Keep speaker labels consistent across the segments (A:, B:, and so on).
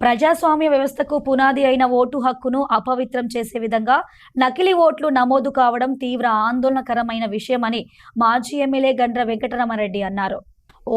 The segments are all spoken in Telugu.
A: ప్రజాస్వామ్య వ్యవస్థకు పునాది అయిన ఓటు హక్కును అపవిత్రం చేసే విధంగా నకిలీ ఓట్లు నమోదు కావడం తీవ్ర ఆందోళనకరమైన విషయమని మాజీ ఎమ్మెల్యే గండ్ర వెంకటరమణరెడ్డి అన్నారు.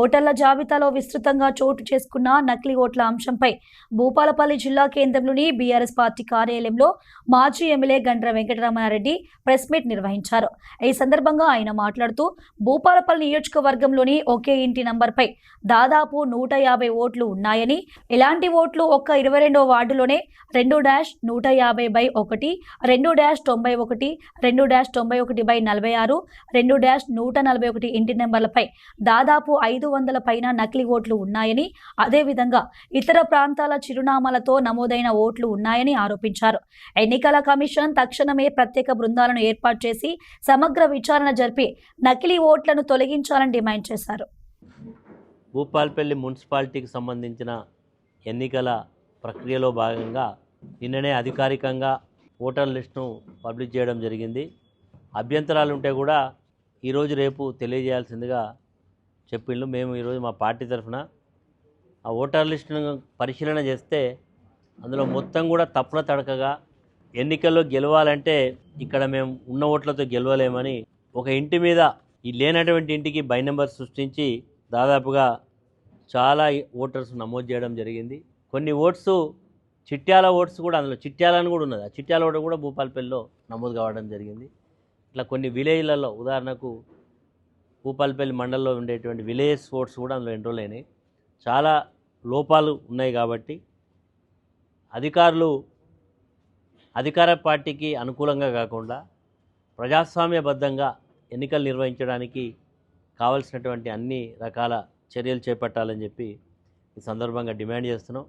A: ఓటర్ల జాబితాలో విస్తృతంగా చోటు చేసుకున్న నకిలీ ఓట్ల అంశంపై భూపాలపల్లి జిల్లా కేంద్రంలోని బీఆర్ఎస్ పార్టీ కార్యాలయంలో మాజీ MLA Gandra Venkataramana Reddy press meet నిర్వహించారు. ఈ సందర్భంగా ఆయన మాట్లాడుతూ భూపాలపల్లి నియోజకవర్గంలోని ఒకే ఇంటి నంబర్పై దాదాపు 150 ఓట్లు ఉన్నాయని, ఇలాంటి ఓట్లు ఒక్క 22వ వార్డులోనే 2-150/1, 2-91, 2-91/46, 2-141 ఇంటి నెంబర్లపై దాదాపు 500 పైన నకిలీ ఓట్లు ఉన్నాయని, అదేవిధంగా ఇతర ప్రాంతాల చిరునామాలతో నమోదైన ఓట్లు ఉన్నాయని ఆరోపించారు. ఎన్నికల కమిషన్ తక్షణమే ప్రత్యేక బృందాలను ఏర్పాటు చేసి సమగ్ర విచారణ జరిపి నకిలీ ఓట్లను తొలగించాలని డిమాండ్ చేశారు.
B: భూపాలపల్లి మున్సిపాలిటీకి సంబంధించిన ఎన్నికల ప్రక్రియలో భాగంగా నిన్ననే అధికారికంగా ఓటర్ లిస్టును పబ్లిష్ చేయడం జరిగింది. అభ్యంతరాలు ఉంటే కూడా ఈరోజు రేపు తెలియజేయాల్సిందిగా చెప్పిండ్రు. మేము ఈరోజు మా పార్టీ తరఫున ఆ ఓటర్ లిస్టును పరిశీలన చేస్తే అందులో మొత్తం కూడా తప్పుల తడకగా ఎన్నికల్లో గెలవాలంటే ఇక్కడ మేము ఉన్న ఓట్లతో గెలవలేమని ఒక ఇంటి మీద ఈ లేనటువంటి ఇంటికి బై నెంబర్ సృష్టించి దాదాపుగా చాలా ఓటర్స్ నమోదు చేయడం జరిగింది. కొన్ని ఓట్స్ చిట్యాల ఓట్స్ కూడా అందులో చిట్యాలని కూడా ఉన్నది. ఆ చిట్యాల ఓటు కూడా భూపాలపల్లిలో నమోదు కావడం జరిగింది. ఇట్లా కొన్ని విలేజ్లలో ఉదాహరణకు భూపాలపల్లి మండలంలో ఉండేటువంటి విలేజ్ ఓట్స్ కూడా అందులో ఎన్రోల్ అయినాయి. చాలా లోపాలు ఉన్నాయి కాబట్టి అధికారులు అధికార పార్టీకి అనుకూలంగా కాకుండా ప్రజాస్వామ్యబద్ధంగా ఎన్నికలు నిర్వహించడానికి కావలసినటువంటి అన్ని రకాల చర్యలు చేపట్టాలని చెప్పి ఈ సందర్భంగా డిమాండ్ చేస్తున్నాం.